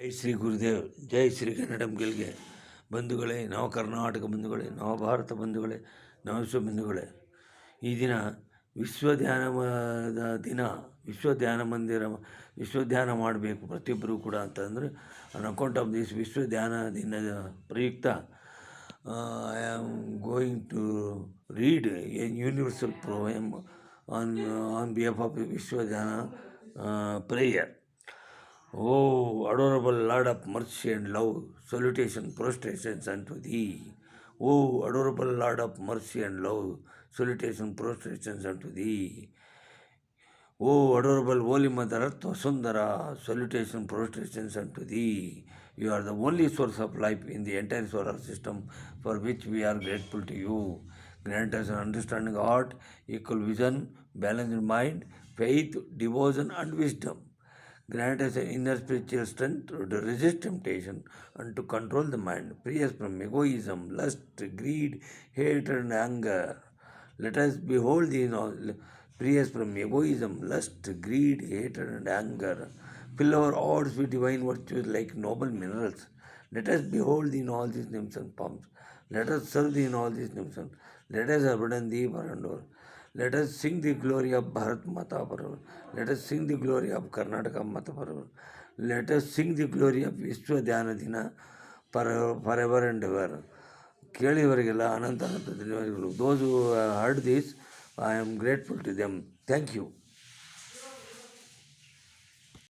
ಜೈ ಶ್ರೀ ಗುರುದೇವ್, ಜೈ ಶ್ರೀ ಕನ್ನಡಂ ಗೆಲ್ಗೆ. ಬಂಧುಗಳೇ, ನವ ಕರ್ನಾಟಕ ಬಂಧುಗಳೇ, ನವ ಭಾರತ ಬಂಧುಗಳೇ, ನವವಿಶ್ವ ಬಂಧುಗಳೇ, ಈ ದಿನ ವಿಶ್ವ ದಿನ. ವಿಶ್ವ ಧ್ಯಾನ ಮಾಡಬೇಕು ಪ್ರತಿಯೊಬ್ಬರೂ ಕೂಡ ಅಂತಂದರೆ ಆನ್ ಅಕೌಂಟ್ ಆಫ್ ದಿಸ್ ವಿಶ್ವ ಧ್ಯಾನ ದಿನದ ಪ್ರಯುಕ್ತ I am going to read a universal poem on behalf of ವಿಶ್ವ ಧ್ಯಾನ prayer. O adorable Lord of mercy and love, salutation, prostrations unto thee. O adorable Lord of mercy and love, salutation, prostrations unto thee. O adorable Holy Mother Earth Vasundhara, salutation, prostrations unto thee. You are the only source of life in the entire solar system, for which we are grateful to you. Grant us an understanding heart, equal vision, balanced mind, faith, devotion, and wisdom. Grant us an inner spiritual strength to resist temptation and to control the mind. Free us from egoism, lust, greed, hatred, and anger. Let us behold thee in all. Free us from egoism, lust, greed, hatred, and anger. Fill our hearts with divine virtues like noble minerals. Let us behold thee in all these names and forms. Let us serve thee in all these names and let us abandon thee for and over. Let us sing the glory of Bharat Mata forever. Let us sing the glory of Karnataka Mata forever. Let us sing the glory of Vishwa Dhyana Dina forever and ever. ಕೇಳಿವರಿಗೆಲ್ಲ ಅನಂತ ಧನ್ಯವಾದಗಳು. Those who heard this, I am grateful to them. Thank you.